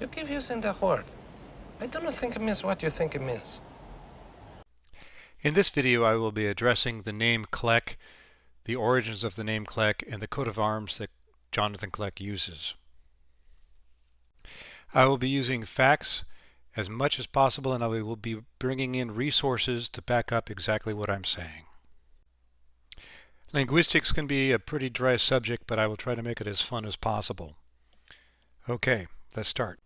You keep using the word. I don't think it means what you think it means. In this video, I will be addressing the name Kleck, the origins of the name Kleck, and the coat of arms that Jonathan Kleck uses. I will be using facts as much as possible, and I will be bringing in resources to back up exactly what I'm saying. Linguistics can be a pretty dry subject, but I will try to make it as fun as possible. Okay, let's start.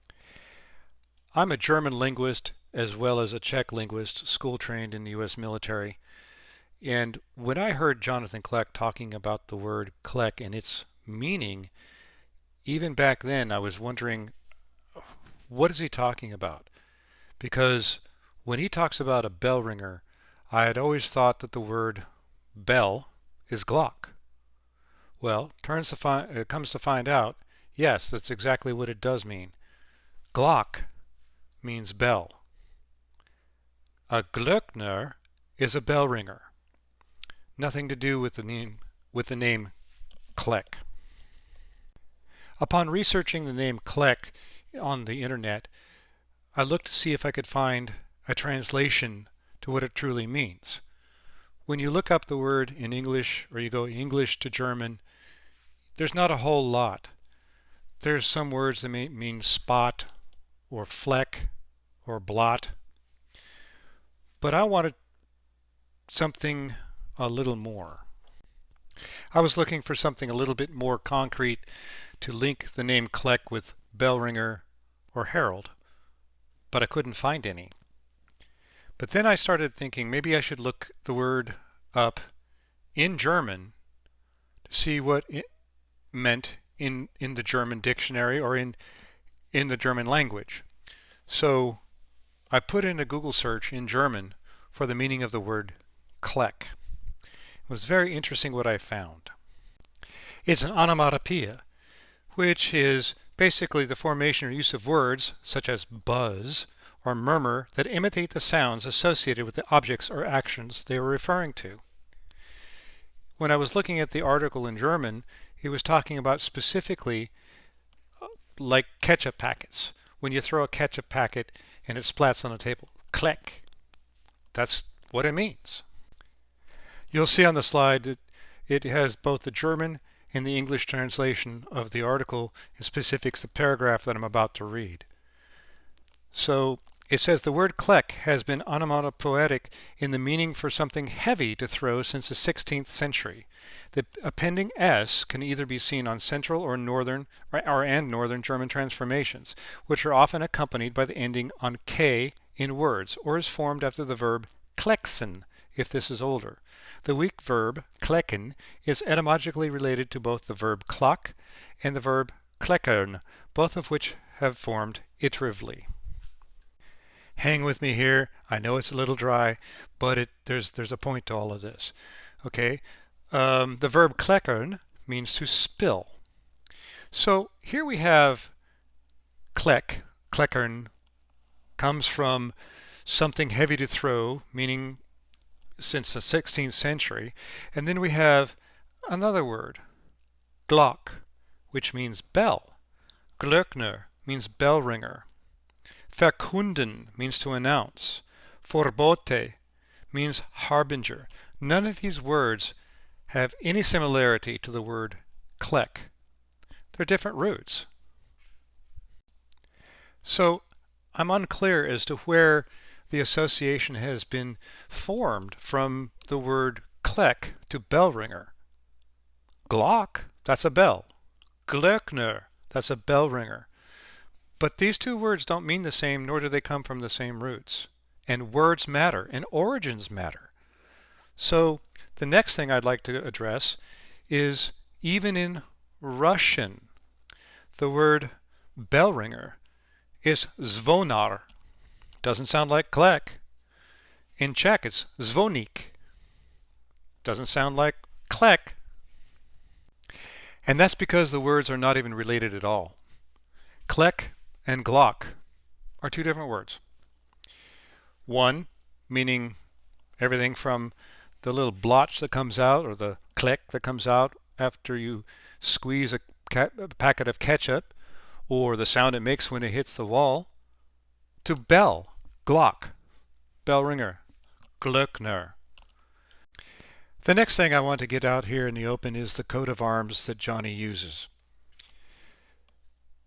I'm a German linguist as well as a Czech linguist, school trained in the US military. And when I heard Jonathan Kleck talking about the word Kleck and its meaning, even back then I was wondering, what is he talking about? Because when he talks about a bell ringer, I had always thought that the word bell is Glock. Well, it comes to find out, yes, that's exactly what it does mean. Glock means bell. A Glöckner is a bell ringer. Nothing to do with the name Kleck. Upon researching the name Kleck on the internet, I looked to see if I could find a translation to what it truly means. When you look up the word in English, or you go English to German, there's not a whole lot. There's some words that may mean spot or fleck or blot, but I wanted something a little more. I was looking for something a little bit more concrete to link the name Kleck with bell ringer or herald, but I couldn't find any. But then I started thinking maybe I should look the word up in German to see what it meant in the German dictionary or in the German language. So I put in a Google search in German for the meaning of the word Kleck. It was very interesting what I found. It's an onomatopoeia, which is basically the formation or use of words such as buzz or murmur that imitate the sounds associated with the objects or actions they are referring to. When I was looking at the article in German, it was talking about specifically like ketchup packets. When you throw a ketchup packet and it splats on the table, Kleck. That's what it means. You'll see on the slide that it has both the German and the English translation of the article, and specifics the paragraph that I'm about to read. So it says the word Kleck has been onomatopoetic in the meaning for something heavy to throw since the 16th century. The appending S can either be seen on Central or Northern and Northern German transformations, which are often accompanied by the ending on K in words, or is formed after the verb klecksen, if this is older. The weak verb klecken is etymologically related to both the verb klock and the verb kleckern, both of which have formed iteratively. Hang with me here. I know it's a little dry, but there's a point to all of this. Okay, the verb kleckern means to spill. So here we have Kleck, kleckern, comes from something heavy to throw, meaning since the 16th century. And then we have another word, Glock, which means bell. Glöckner means bell ringer. Verkunden means to announce. Vorbote means harbinger. None of these words have any similarity to the word Kleck. They're different roots. So I'm unclear as to where the association has been formed from the word Kleck to bell ringer. Glock, that's a bell. Glöckner, that's a bell ringer. But these two words don't mean the same, nor do they come from the same roots. And words matter, and origins matter. So the next thing I'd like to address is even in Russian, the word bell ringer is zvonar. Doesn't sound like Kleck. In Czech, it's zvonik. Doesn't sound like Kleck. And that's because the words are not even related at all. Kleck and Glock are two different words. One meaning everything from the little blotch that comes out, or the Kleck that comes out after you squeeze a packet of ketchup, or the sound it makes when it hits the wall, to bell, Glock, bell ringer, Glöckner. The next thing I want to get out here in the open is the coat of arms that Johnny uses.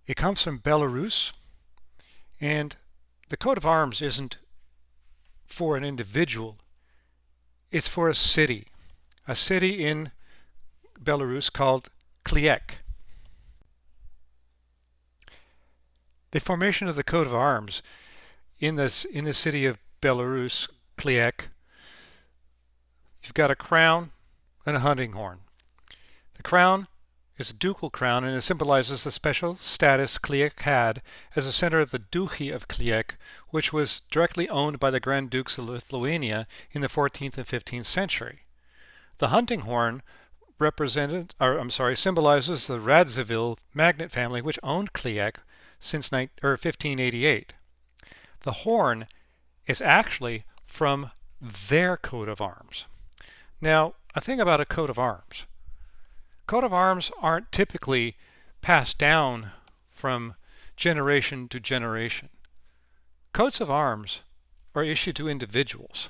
It comes from Belarus, and the coat of arms isn't for an individual, it's for a city in Belarus called Kleck. The formation of the coat of arms in the city of Belarus, Kleck, you've got a crown and a hunting horn. The crown is a ducal crown, and it symbolizes the special status Kleck had as a center of the Duchy of Kleck, which was directly owned by the Grand Dukes of Lithuania in the 14th and 15th century. The hunting horn symbolizes the Radziwill magnate family, which owned Kleck since 1588. The horn is actually from their coat of arms. Now, a thing about a coat of arms. Coat of arms aren't typically passed down from generation to generation. Coats of arms are issued to individuals.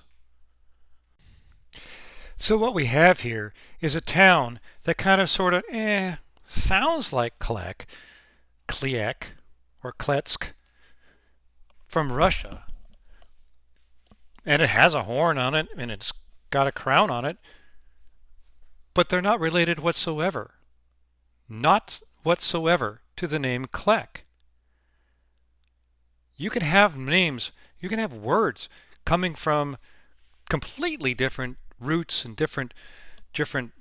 So what we have here is a town that kind of sort of sounds like Kleck or Kletsk from Russia. And it has a horn on it, and it's got a crown on it, but they're not related whatsoever. Not whatsoever to the name Kleck. You can have names, you can have words coming from completely different roots and different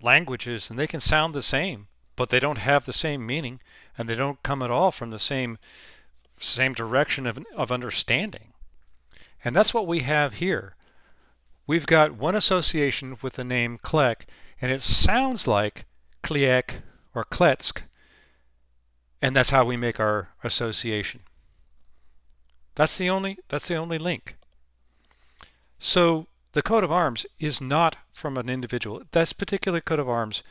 languages, and they can sound the same, but they don't have the same meaning, and they don't come at all from the same direction of understanding. And that's what we have here. We've got one association with the name Kleck, and it sounds like Kleck or Kletsk, and that's how we make our association. That's the only link. So the coat of arms is not from an individual. This particular coat of arms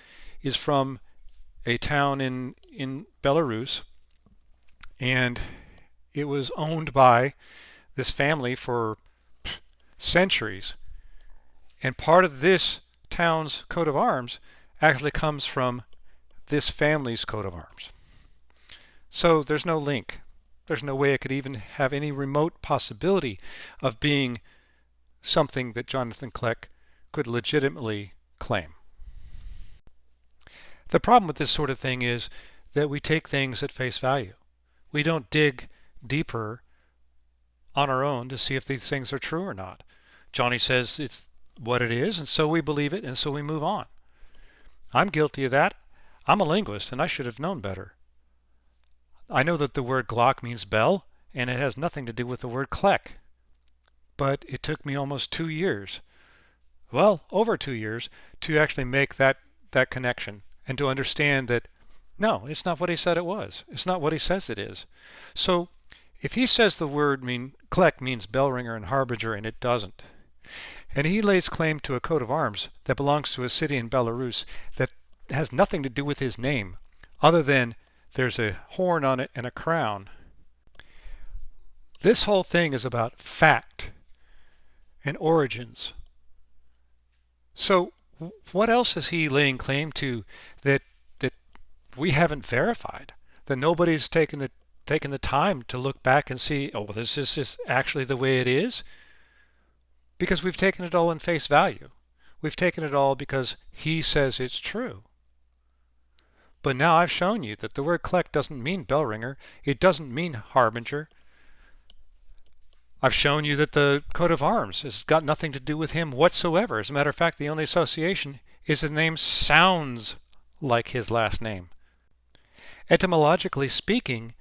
is from a town in Belarus, and it was owned by this family for centuries. And part of this town's coat of arms actually comes from this family's coat of arms. So there's no link. There's no way it could even have any remote possibility of being something that Jonathan Kleck could legitimately claim. The problem with this sort of thing is that we take things at face value. We don't dig deeper on our own to see if these things are true or not. Johnny says it's what it is, and so we believe it, and so we move on. I'm guilty of that. I'm a linguist, and I should have known better. I know that the word Glock means bell, and it has nothing to do with the word Kleck. But it took me almost 2 years, well, over 2 years, to actually make that connection and to understand that, no, it's not what he said it was. It's not what he says it is. So if he says the word Kleck means bell ringer and harbinger, and it doesn't, and he lays claim to a coat of arms that belongs to a city in Belarus that has nothing to do with his name, other than there's a horn on it and a crown. This whole thing is about fact and origins. So what else is he laying claim to that we haven't verified, that nobody's taken the time to look back and see, oh, well, this is actually the way it is? Because we've taken it all in face value. We've taken it all because he says it's true. But now I've shown you that the word Kleck doesn't mean bell ringer. It doesn't mean harbinger. I've shown you that the coat of arms has got nothing to do with him whatsoever. As a matter of fact, the only association is his name sounds like his last name. Etymologically speaking,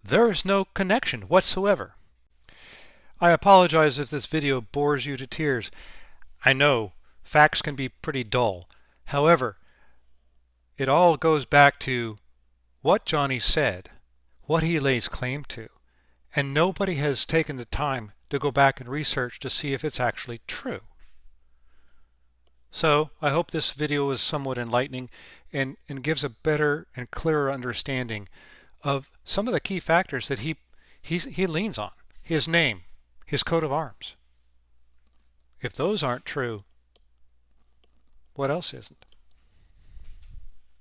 there is no connection whatsoever. I apologize if this video bores you to tears. I know facts can be pretty dull. However, it all goes back to what Johnny said, what he lays claim to, and nobody has taken the time to go back and research to see if it's actually true. So I hope this video is somewhat enlightening and gives a better and clearer understanding of some of the key factors that he leans on. His name, his coat of arms. If those aren't true, what else isn't?